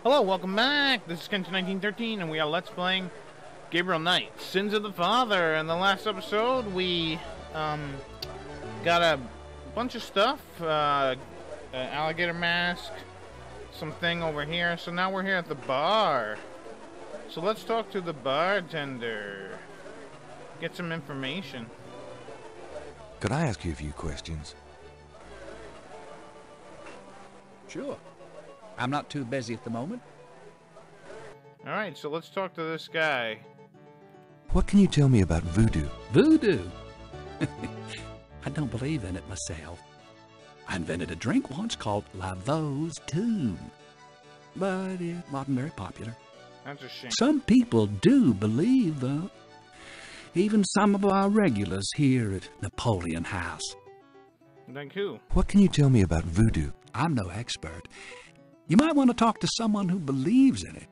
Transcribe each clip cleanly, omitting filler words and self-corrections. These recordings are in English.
Hello, welcome back. This is Kenton1913, and we are Let's Playing Gabriel Knight, Sins of the Father. In the last episode, we got a bunch of stuff, alligator mask, something over here. So now we're here at the bar. So let's talk to the bartender, get some information. Could I ask you a few questions? Sure. I'm not too busy at the moment. Alright, so let's talk to this guy. What can you tell me about voodoo? Voodoo? I don't believe in it myself. I invented a drink once called Laveau's Tomb, but it wasn't very popular. That's a shame. Some people do believe, though. Even some of our regulars here at Napoleon House. Like who? What can you tell me about voodoo? I'm no expert. You might want to talk to someone who believes in it.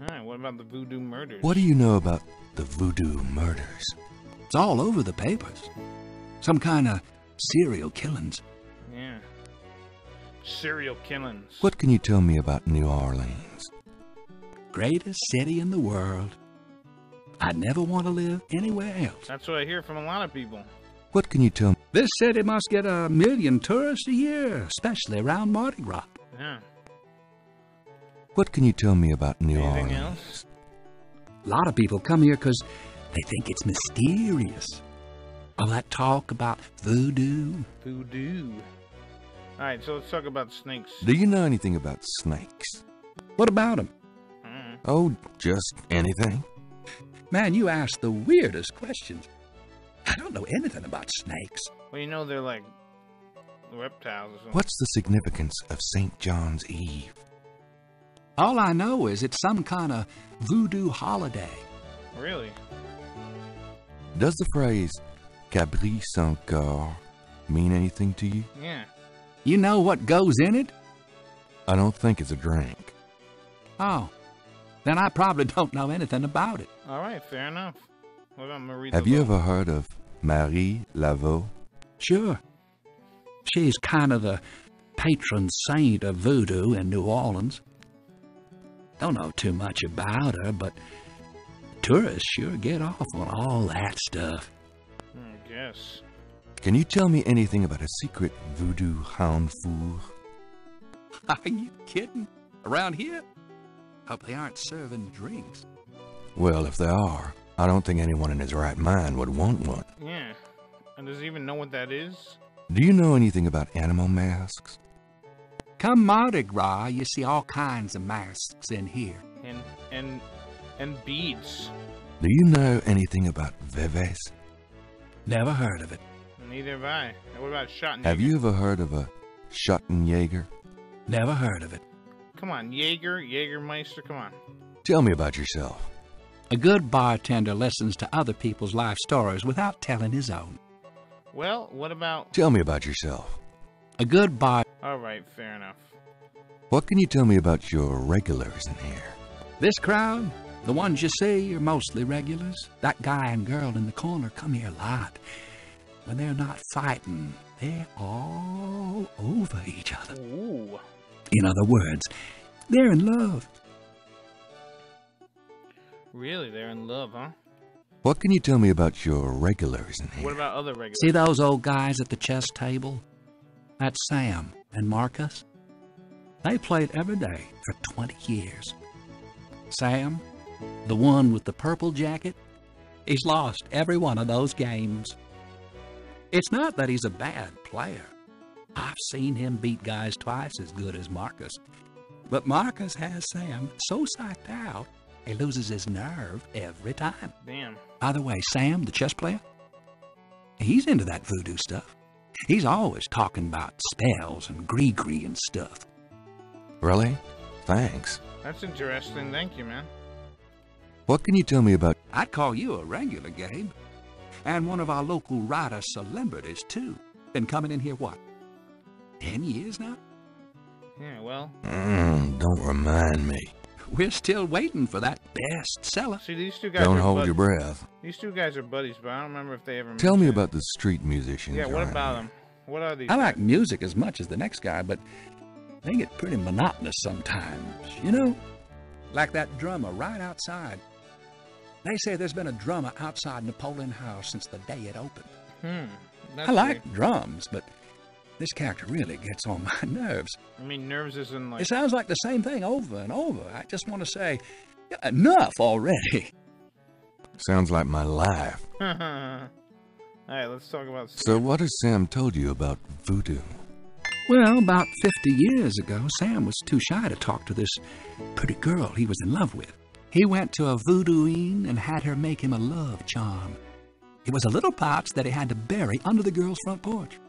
Alright, what about the voodoo murders? What do you know about the voodoo murders? It's all over the papers. Some kind of serial killings. Yeah. Serial killings. What can you tell me about New Orleans? Greatest city in the world. I'd never want to live anywhere else. That's what I hear from a lot of people. What can you tell me? This city must get 1 million tourists a year, especially around Mardi Gras. Yeah. What can you tell me about New Anything Orleans? else? A lot of people come here because they think it's mysterious. All that talk about voodoo. Voodoo. Alright, so let's talk about snakes. Do you know anything about snakes? What about them? Oh, just anything. Man, you ask the weirdest questions. I don't know anything about snakes. Well, you know they're like reptiles or something. What's the significance of St. John's Eve? All I know is it's some kind of voodoo holiday. Really? Does the phrase Cabri sans corps mean anything to you? Yeah. You know what goes in it? I don't think it's a drink. Oh, then I probably don't know anything about it. Alright, fair enough. What about Marie Have you Laveau? ever heard of Marie Laveau? Sure. She's kind of the patron saint of voodoo in New Orleans. Don't know too much about her, but tourists sure get off on all that stuff. I guess. Can you tell me anything about a secret voodoo hound four? Are you kidding? Around here? Hope they aren't serving drinks. Well, if they are, I don't think anyone in his right mind would want one. Yeah. And does he even know what that is? Do you know anything about animal masks? Come Mardi Gras, you see all kinds of masks in here. And beads. Do you know anything about Veves? Never heard of it. Neither have I. And what about Schottenjäger? Have you ever heard of a Schottenjäger? Never heard of it. Come on, Jägermeister, come on. Tell me about yourself. A good bartender listens to other people's life stories without telling his own. Well, what about... Tell me about yourself. A good bar... Alright, fair enough. What can you tell me about your regulars in here? This crowd, the ones you see, are mostly regulars. That guy and girl in the corner come here a lot. When they're not fighting, they're all over each other. Ooh. In other words, they're in love. Really? They're in love, huh? What can you tell me about your regulars in here? What about other regulars? See those old guys at the chess table? That's Sam and Marcus. They played every day for 20 years. Sam, the one with the purple jacket, he's lost every one of those games. It's not that he's a bad player. I've seen him beat guys twice as good as Marcus. But Marcus has Sam so psyched out, he loses his nerve every time. Damn. By the way, Sam, the chess player, he's into that voodoo stuff. He's always talking about spells and gree-gree and stuff. Really? Thanks. That's interesting. Thank you, man. What can you tell me about... I'd call you a regular, Gabe. And one of our local writer celebrities, too. Been coming in here, what, 10 years now? Yeah, well... don't remind me. We're still waiting for that bestseller. See, these two guys Don't are hold buddies. your breath. These two guys are buddies, but I don't remember if they ever... Tell me mentioned about the street musicians. it. Yeah, what around about here. them? What are these I guys? like music as much as the next guy, but They get pretty monotonous sometimes, you know? Like that drummer right outside. They say there's been a drummer outside Napoleon House since the day it opened. That's I like weird. drums, but this character really gets on my nerves. I mean, nerves isn't like... It sounds like the same thing over and over. I just want to say, enough already. Sounds like my life. Alright, let's talk about... So what has Sam told you about voodoo? Well, about 50 years ago, Sam was too shy to talk to this pretty girl he was in love with. He went to a voodooine and had her make him a love charm. It was a little pouch that he had to bury under the girl's front porch.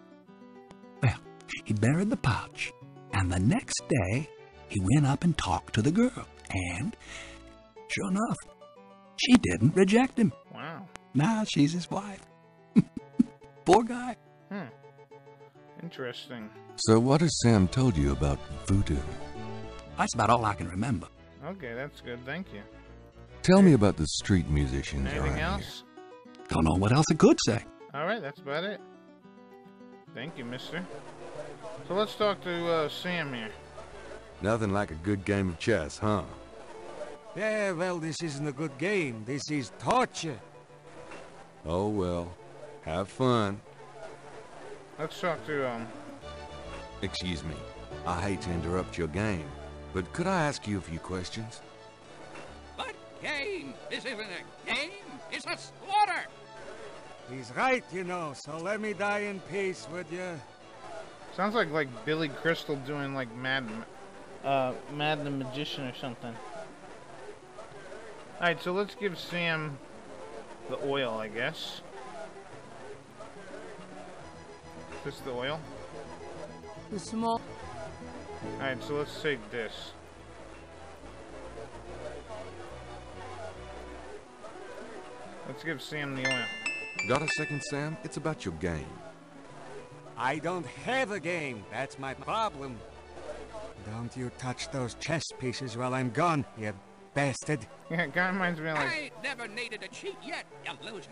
Well, he buried the pouch, and the next day, he went up and talked to the girl. And, sure enough, she didn't reject him. Wow. Now she's his wife. Poor guy. Interesting. So what has Sam told you about voodoo? That's about all I can remember. Okay, that's good. Thank you. Tell me about the street musicians Anything around else? Don't know what else I could say. Alright, that's about it. Thank you, mister. So let's talk to Sam here. here. Nothing like a good game of chess, huh? Yeah, well, this isn't a good game. This is torture. Oh well, have fun. Let's talk to, Excuse me, I hate to interrupt your game, but could I ask you a few questions? What game? This isn't a game. It's a slaughter. He's right, you know, so let me die in peace, would you? sounds like Billy Crystal doing like Mad the Magician or something. Alright, so let's give Sam the oil, I guess. Is this the oil? The small. Alright, so let's take this. Let's give Sam the oil. Got a second, Sam? It's about your game. I don't have a game. That's my problem. Don't you touch those chess pieces while I'm gone, you bastard. Yeah, it kind of reminds me of like I ain't never needed a cheat yet, you loser.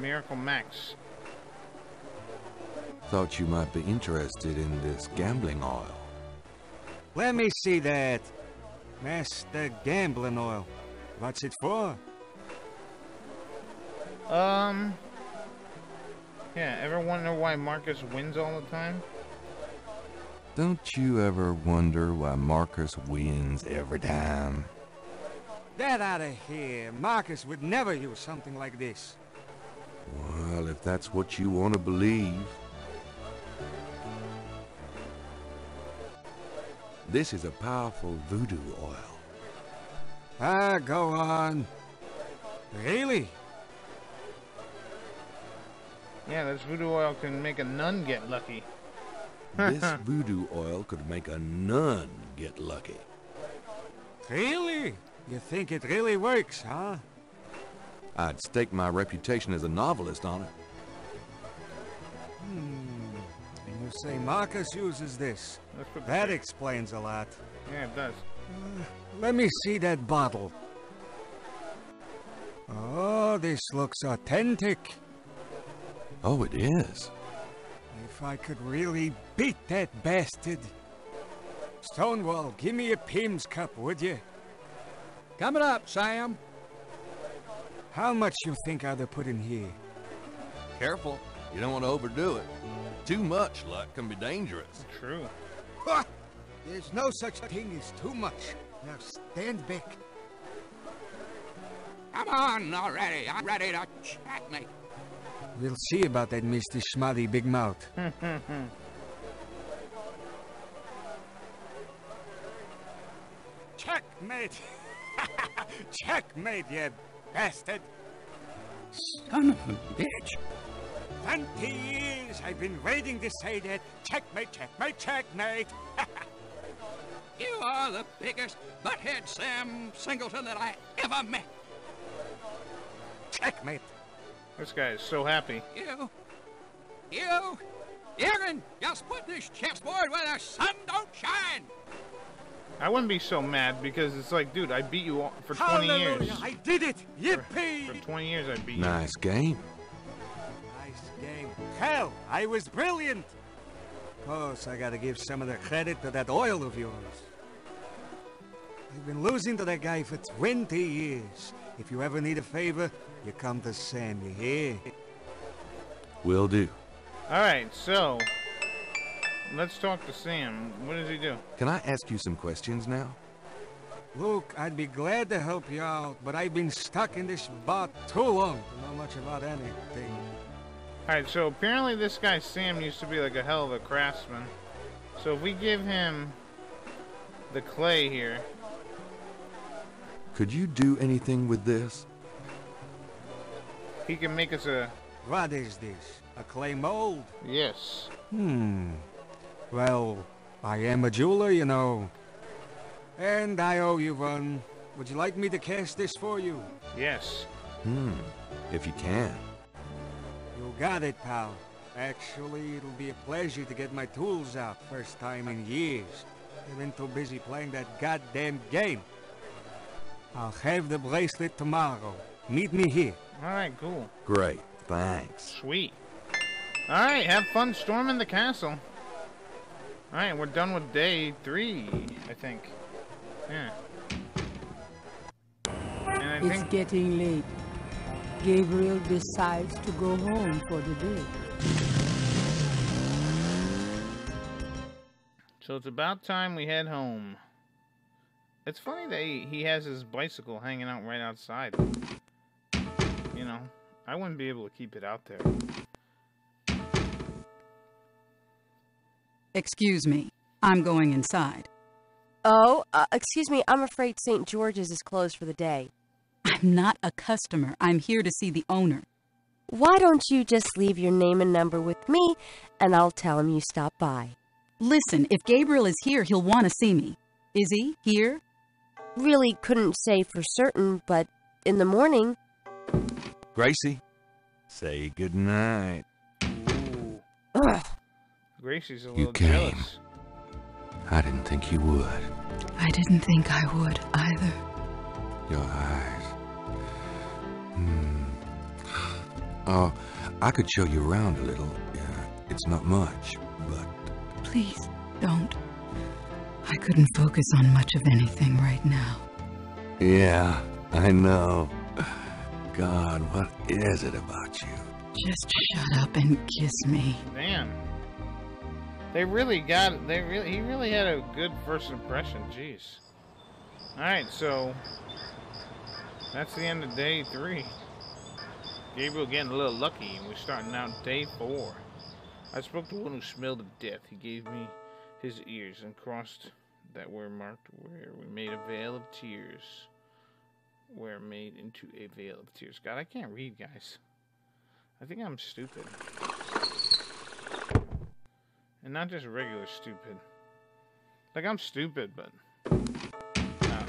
Miracle Max. Thought you might be interested in this gambling oil. Let me see that. Master Gambling Oil. What's it for? Yeah, ever wonder why Marcus wins all the time? Don't you ever wonder why Marcus wins every time? Get out of here. Marcus would never use something like this. Well, if that's what you want to believe. This is a powerful voodoo oil. Ah, go on. Really? Yeah, this voodoo oil can make a nun get lucky. This voodoo oil could make a nun get lucky. Really? You think it really works, huh? I'd stake my reputation as a novelist on it. And you say Marcus uses this. Let's put That the- explains a lot. Yeah, it does. Let me see that bottle. Oh, this looks authentic. Oh, it is. If I could really beat that bastard. Stonewall, give me a Pim's cup, would you? Coming up, Sam. How much you think I'd put in here? Careful. You don't want to overdo it. Too much luck can be dangerous. True. Ha! There's no such thing as too much. Now stand back. Come on already. I'm ready to checkmate. We'll see about that, Mr. Schmutty Big Mouth. Checkmate! Checkmate, you bastard! Son of a bitch. 20 years I've been waiting to say that. Checkmate, checkmate, checkmate! You are the biggest butthead Sam Singleton that I ever met. Checkmate! This guy is so happy. You can just put this chessboard where the sun don't shine. I wouldn't be so mad because it's like, dude, I beat you all for 20 Hallelujah! years. I did it! Yippee! For 20 years, I beat you. Nice game. Nice game. Hell, I was brilliant! Of course, I gotta give some of the credit to that oil of yours. I've been losing to that guy for 20 years. If you ever need a favor, you come to Sam, you hear? Will do. Alright, so let's talk to Sam. What does he do? Can I ask you some questions now? Look, I'd be glad to help you out, but I've been stuck in this bar too long to know much about anything. Alright, so apparently this guy Sam used to be like a hell of a craftsman. So if we give him the clay here. Could you do anything with this? He can make us a... What is this? A clay mold? Yes. Well, I am a jeweler, you know. And I owe you one. Would you like me to cast this for you? Yes. If you can. You got it, pal. Actually, it'll be a pleasure to get my tools out. First time in years. I've been too busy playing that goddamn game. I'll have the bracelet tomorrow. Meet me here. Alright, cool. Great, thanks. Sweet. Alright, have fun storming the castle. Alright, we're done with day 3, I think. Yeah. And I It's think... getting late. Gabriel decides to go home for the day. So it's about time we head home. It's funny that he has his bicycle hanging out right outside. You know, I wouldn't be able to keep it out there. Excuse me. I'm going inside. Oh, excuse me, I'm afraid St. George's is closed for the day. I'm not a customer. I'm here to see the owner. Why don't you just leave your name and number with me, and I'll tell him you stopped by. Listen, if Gabriel is here, he'll want to see me. Is he here? Really couldn't say for certain, but in the morning... Gracie, say goodnight. Ugh. Gracie's a little came. jealous. I didn't think you would. I didn't think I would either. Your eyes. Oh, I could show you around a little. It's not much, but... Please, don't. I couldn't focus on much of anything right now. Yeah, I know. God, what is it about you? Just shut up and kiss me. Damn. He really had a good first impression, jeez. Alright, so that's the end of day 3. Gabriel getting a little lucky, and we're starting out day 4. I spoke to one who smelled of death. He gave me his ears and crossed that were marked where we made a veil of tears. Were made into a veil of tears. God, I can't read, guys. I think I'm stupid. And not just regular stupid. Like, I'm stupid, but... I don't know.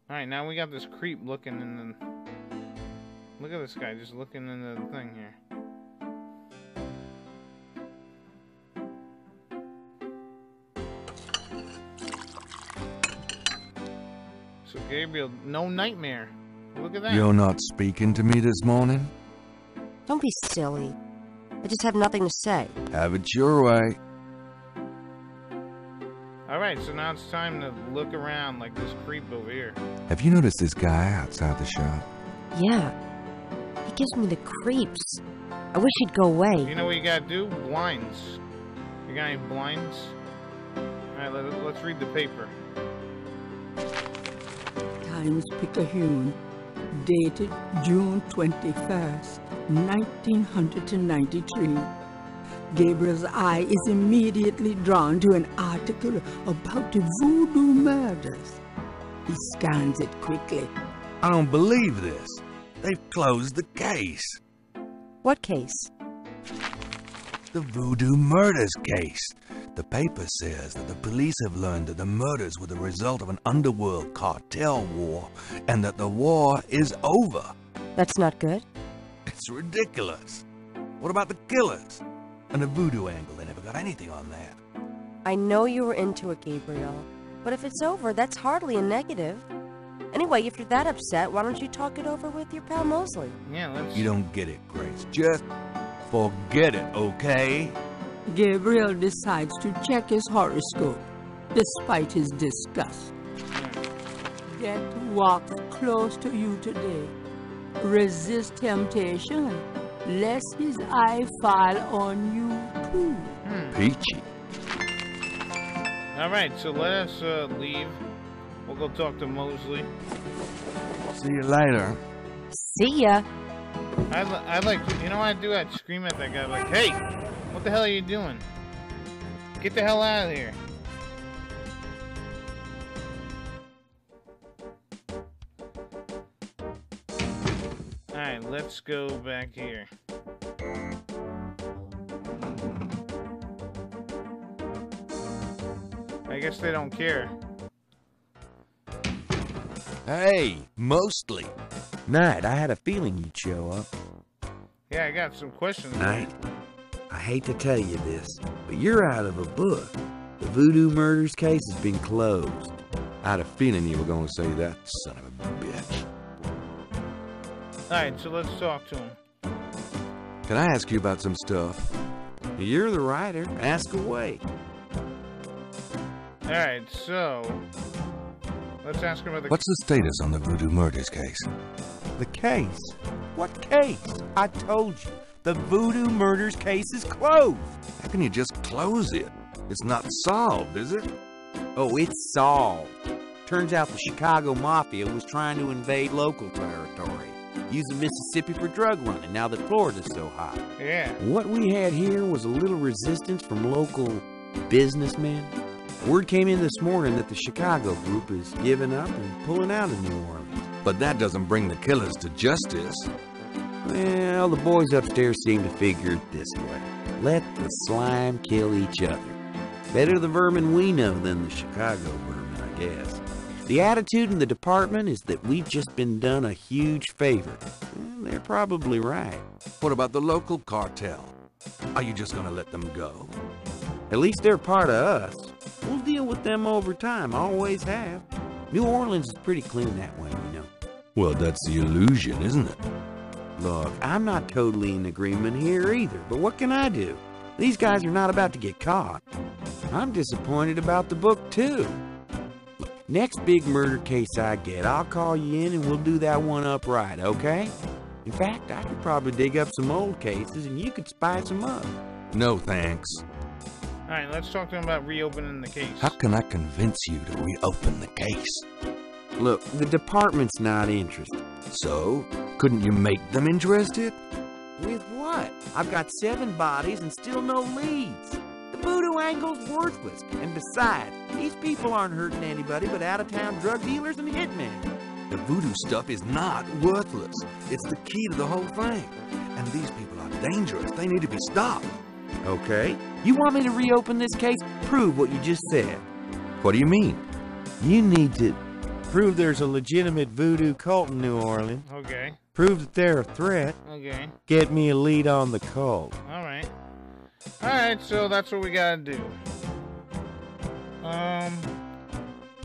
Alright, now we got this creep looking in the... Look at this guy just looking into the thing here. So, Gabriel, no nightmare. Look at that. You're not speaking to me this morning? Don't be silly. I just have nothing to say. Have it your way. Alright, so now it's time to look around like this creep over here. Have you noticed this guy outside the shop? Yeah. He gives me the creeps. I wish he'd go away. You know what you gotta do? Blinds. You got any blinds? Alright, let's read the paper. Times-Picayune, dated June 21st, 1993. Gabriel's eye is immediately drawn to an article about the Voodoo murders. He scans it quickly. I don't believe this. They've closed the case. What case? The Voodoo murders case. The paper says that the police have learned that the murders were the result of an underworld cartel war and that the war is over. That's not good. It's ridiculous. What about the killers? And the voodoo angle, they never got anything on that. I know you were into it, Gabriel. But if it's over, that's hardly a negative. Anyway, if you're that upset, why don't you talk it over with your pal Mosley? Yeah, let's... You don't get it, Grace. Just forget it, okay? Gabriel decides to check his horoscope, despite his disgust. Death walks close to you today. Resist temptation, lest his eye fall on you too. Peachy. Alright, so let us leave. We'll go talk to Mosley. See you later. See ya. I'd like to, you know what I'd do? I'd scream at that guy like, hey, what the hell are you doing? Get the hell out of here. Alright, let's go back here. I guess they don't care. Hey, mostly. Knight, I had a feeling you'd show up. Yeah, I got some questions. Knight, I hate to tell you this, but you're out of a book. The Voodoo murders case has been closed. I had a feeling you were going to say that, son of a bitch. Alright, so let's talk to him. Can I ask you about some stuff? You're the writer. Ask away. Alright, so let's ask him about the... What's the status on the Voodoo murders case? The case? What case? I told you. The Voodoo murders case is closed. How can you just close it? It's not solved, is it? Oh, it's solved. Turns out the Chicago Mafia was trying to invade local territory, using Mississippi for drug running now that Florida's so hot. Yeah. What we had here was a little resistance from local businessmen. Word came in this morning that the Chicago group is giving up and pulling out of New Orleans. But that doesn't bring the killers to justice. Well, the boys upstairs seem to figure it this way. Let the slime kill each other. Better the vermin we know than the Chicago vermin, I guess. The attitude in the department is that we've just been done a huge favor. Well, they're probably right. What about the local cartel? Are you just gonna let them go? At least they're part of us. We'll deal with them over time, always have. New Orleans is pretty clean that way, you know. Well, that's the illusion, isn't it? Look, I'm not totally in agreement here either, but what can I do? These guys are not about to get caught. I'm disappointed about the book, too. Next big murder case I get, I'll call you in and we'll do that one up right, okay? In fact, I could probably dig up some old cases and you could spice them up. No, thanks. Alright, let's talk to him about reopening the case. How can I convince you to reopen the case? Look, the department's not interested. So, couldn't you make them interested? With what? I've got 7 bodies and still no leads. The Voodoo angle's worthless. And besides, these people aren't hurting anybody but out-of-town drug dealers and hitmen. The Voodoo stuff is not worthless. It's the key to the whole thing. And these people are dangerous. They need to be stopped. Okay. You want me to reopen this case? Prove what you just said. What do you mean? You need to prove there's a legitimate Voodoo cult in New Orleans. Okay. Prove that they're a threat. Okay. Get me a lead on the cult. Alright. Alright, so that's what we gotta do.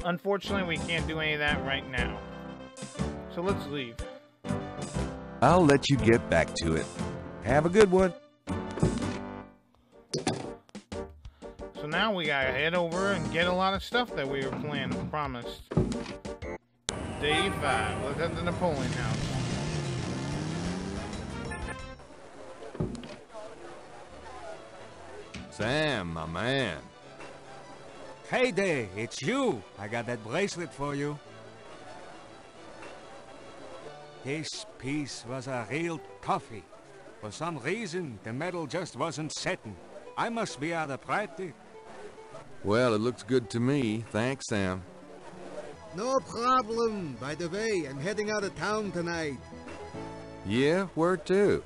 Unfortunately, we can't do any of that right now. So let's leave. I'll let you get back to it. Have a good one. So now we gotta head over and get a lot of stuff that we were promised. Day 5. Let's head to Napoleon House. Sam, my man. Hey there, it's you. I got that bracelet for you. This piece was a real toughie. For some reason, the metal just wasn't setting. I must be out of practice. Well, it looks good to me. Thanks, Sam. No problem. By the way, I'm heading out of town tonight. Yeah, where to?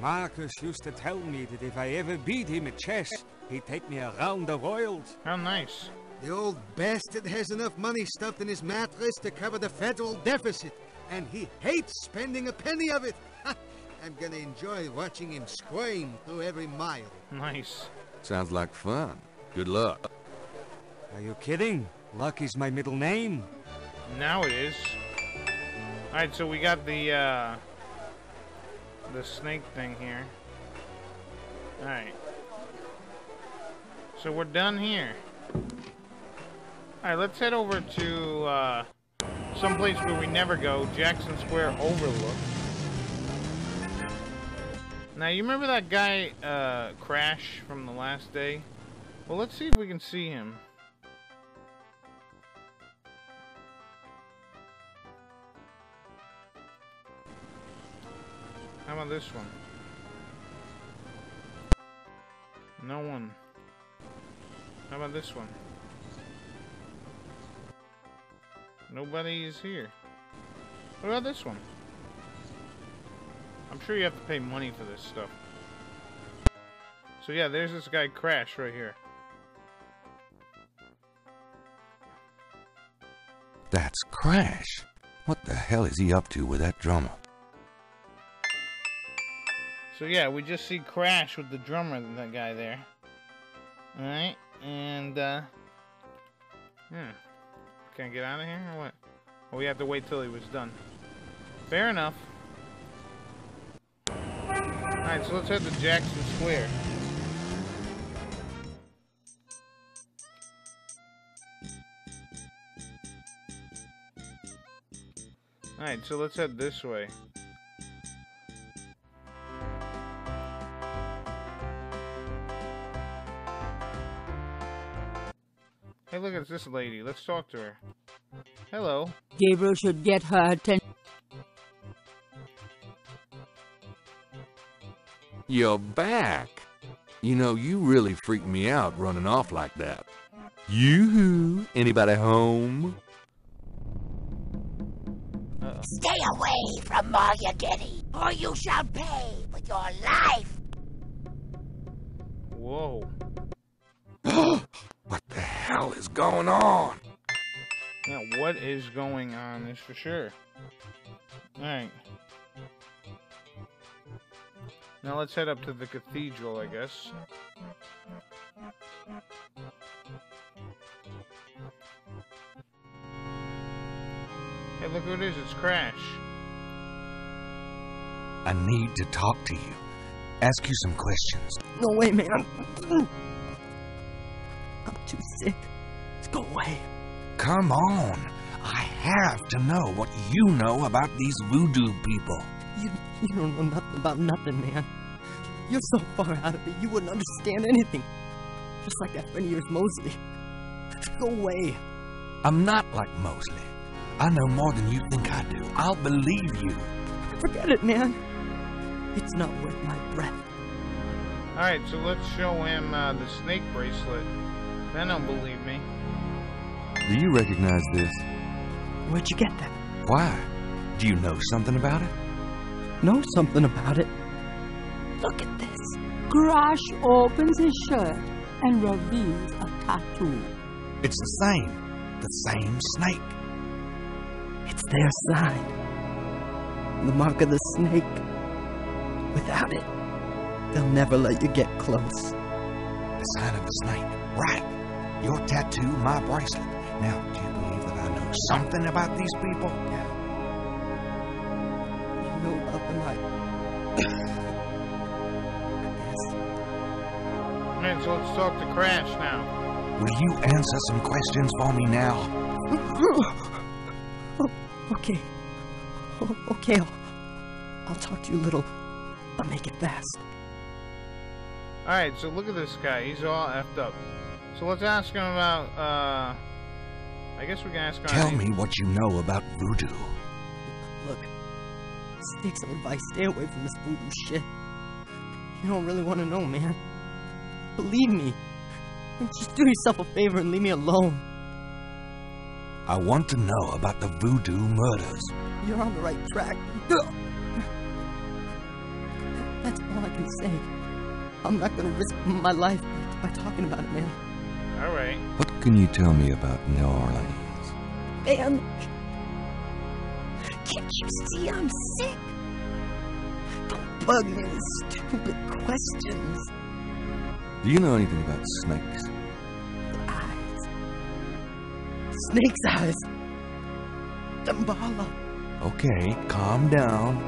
Marcus used to tell me that if I ever beat him at chess, he'd take me around the world. How nice. The old bastard has enough money stuffed in his mattress to cover the federal deficit, and he hates spending a penny of it. I'm gonna enjoy watching him squirm through every mile. Nice. Sounds like fun. Good luck. Are you kidding? Luck is my middle name. Now it is. Alright, so we got the snake thing here. Alright. so we're done here. Alright, let's head over to someplace where we never go, Jackson Square Overlook. Now, you remember that guy, Crash, from the last day? Well, let's see if we can see him. How about this one? No one. How about this one? Nobody is here. What about this one? I'm sure you have to pay money for this stuff. So yeah, there's this guy Crash right here. That's Crash. What the hell is he up to with that drummer? So yeah, we just see Crash with the drummer, that guy there. Alright, and can I get out of here or what? Well, we have to wait till he was done. Fair enough. Alright, so let's head to Jackson Square. Alright, so let's head this way. Hey, look, it's this lady. Let's talk to her. Hello. Gabriel should get her attention. You're back. You know, you really freaked me out running off like that. Yoo-hoo! Anybody home? Stay away from Margagetti, or you shall pay with your life. Whoa. What the hell is going on? Yeah, what is going on is for sure. Alright. Now let's head up to the cathedral, I guess. Hey, look who it is. It's Crash. I need to talk to you. Ask you some questions. No way, man. I'm too sick. Just go away. Come on. I have to know what you know about these voodoo people. You don't know nothing about nothing, man. You're so far out of it, you wouldn't understand anything. Just like that friend of yours, Mosley. Go away. I'm not like Mosley. I know more than you think I do. I'll believe you. Forget it, man. It's not worth my breath. Alright, so let's show him the snake bracelet. Then he'll believe me. Do you recognize this? Where'd you get that? Why? Do you know something about it? Know something about it? Look at this. Crash opens his shirt and reveals a tattoo. It's the same snake. It's their sign. The mark of the snake. Without it, they'll never let you get close. The sign of the snake. Right. Your tattoo, my bracelet. Now, do you believe that I know something about these people? You know about them, I guess. Alright, so let's talk to Crash now. Will you answer some questions for me now? Okay. Okay, I'll talk to you a little, but make it fast. Alright, so look at this guy. He's all effed up. So let's ask him about, I guess we can ask him... Tell me what you know about voodoo. Look, take some advice. Stay away from this voodoo shit. You don't really want to know, man. Believe me. Just do yourself a favor and leave me alone. I want to know about the voodoo murders. You're on the right track. That's all I can say. I'm not gonna risk my life by talking about it, man. Alright. What can you tell me about New Orleans? Man, can't you see I'm sick? Don't bug me with stupid questions. Do you know anything about snakes? Eyes. Snake's eyes. Dambala. Okay, calm down.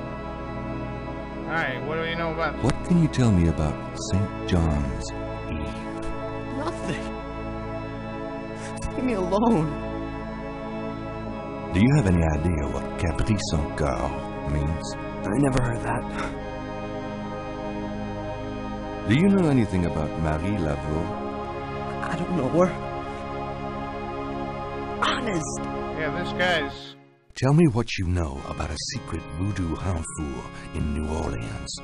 Alright, what do you know about... What can you tell me about St. John's Eve? Nothing. Leave me alone. Do you have any idea what Capri Girl means? I never heard that. Do you know anything about Marie Laveau? I don't know her. Honest. Yeah, this guy's... Tell me what you know about a secret voodoo hanfour in New Orleans.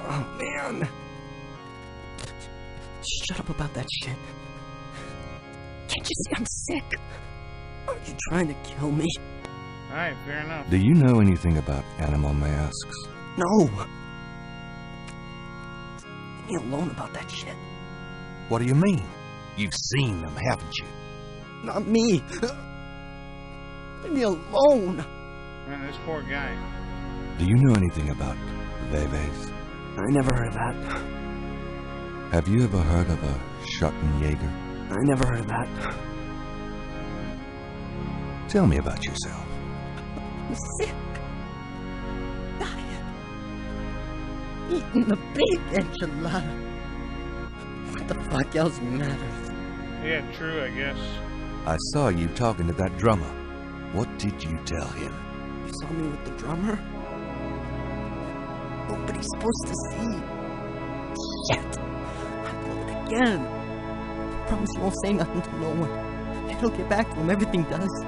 Oh, man. Shut up about that shit. Can't you see I'm sick? Are you trying to kill me? Alright, fair enough. Do you know anything about animal masks? No. Leave me alone about that shit. What do you mean? You've seen them, haven't you? Not me. Leave me alone. Man, this poor guy. Do you know anything about Veves? I never heard of that. Have you ever heard of a Schottenjäger? I never heard of that. Tell me about yourself. I'm sick. Dying. Eating the big enchilada. What the fuck else matters? Yeah, true, I guess. I saw you talking to that drummer. What did you tell him? You saw me with the drummer? Nobody's supposed to see. Shit. I blew it again. Promise you won't say nothing to no one. It'll get back to him, everything does.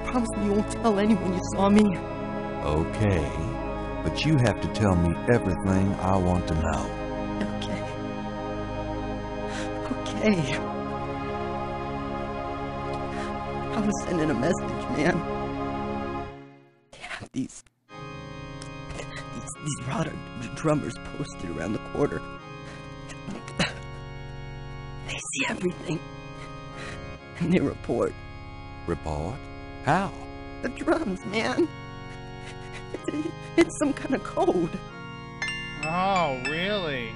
Promise me you won't tell anyone you saw me. Okay, but you have to tell me everything I want to know. Okay. Okay. I was sending a message, man. They have these rotter drummers posted around the quarter. They see everything. And they report. Report? How? The drums, man. It's some kind of code. Oh, really?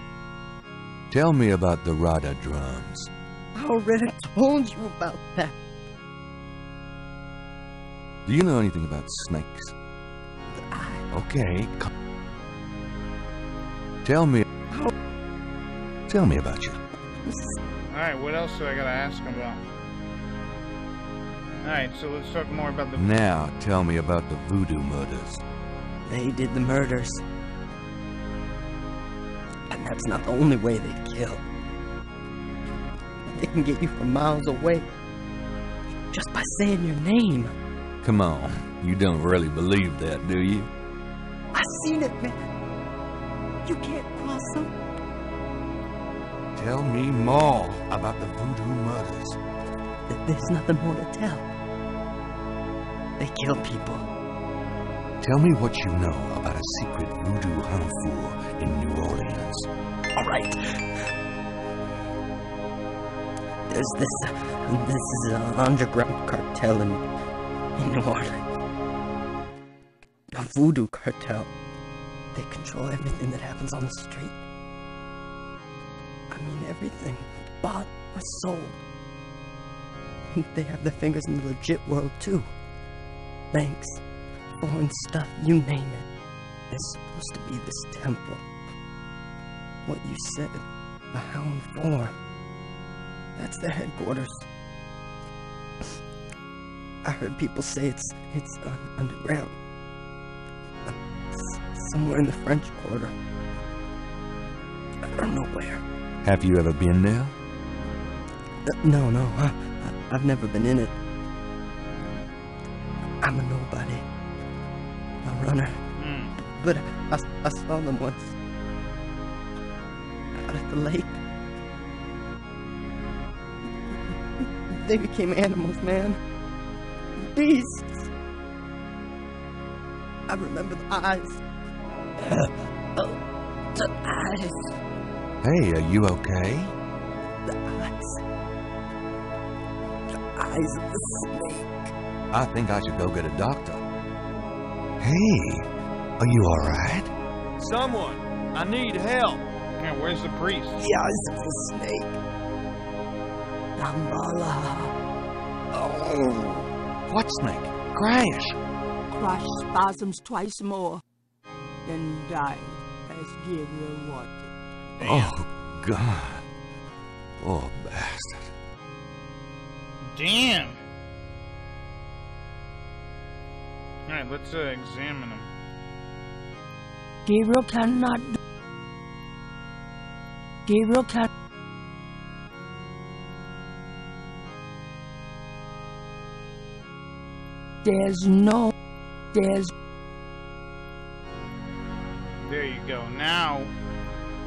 Tell me about the Rada drums. I already told you about that. Do you know anything about snakes? Okay, come. Tell me about you. Alright, what else do I gotta ask him about? Alright, so let's talk more about the... Now, tell me about the voodoo murders. They did the murders. And that's not the only way they kill. They can get you from miles away. Just by saying your name. Come on, you don't really believe that, do you? I seen it, man. You can't cross them. Tell me more about the voodoo murders. There's nothing more to tell. They kill people. Tell me what you know about a secret voodoo hanfour in New Orleans. All right. There's this is an underground cartel in New Orleans. A voodoo cartel. They control everything that happens on the street. I mean everything. Bought or sold. They have their fingers in the legit world too. Banks, foreign stuff, you name it. There's supposed to be this temple. What you said, a Hound 4. That's their headquarters. I heard people say it's underground. Somewhere in the French Quarter. I don't know where. Have you ever been there? No. I've never been in it. I'm a nobody. A runner. But I saw them once. Out at the lake. They became animals, man. Beasts. I remember the eyes. The eyes. Hey, are you okay? The eyes. The eyes of the snake. I think I should go get a doctor. Hey, are you alright? Someone! I need help! Yeah, where's the priest? The eyes of the snake. Dambala. Oh. What snake? Crash! Crush spasms twice more, then die as Gabriel wanted. Oh, God. Poor bastard. Damn! Alright, let's examine him. Gabriel cannot. Gabriel can. There's. There you go. Now,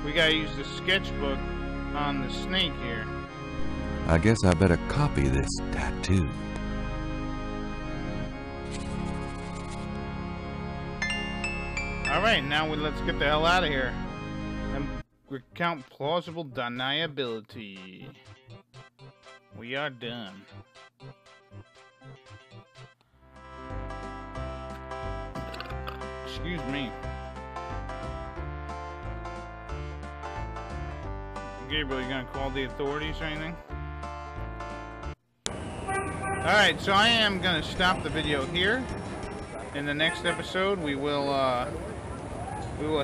we gotta use the sketchbook on the snake here. I guess I better copy this tattoo. Alright, now let's get the hell out of here. And recount plausible deniability. We are done. Excuse me. Gabriel, you gonna call the authorities or anything? Alright, so I am gonna stop the video here. In the next episode, we will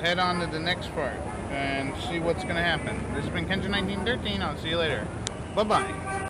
head on to the next part and see what's gonna happen. This has been Kenja1913. I'll see you later. Bye-bye.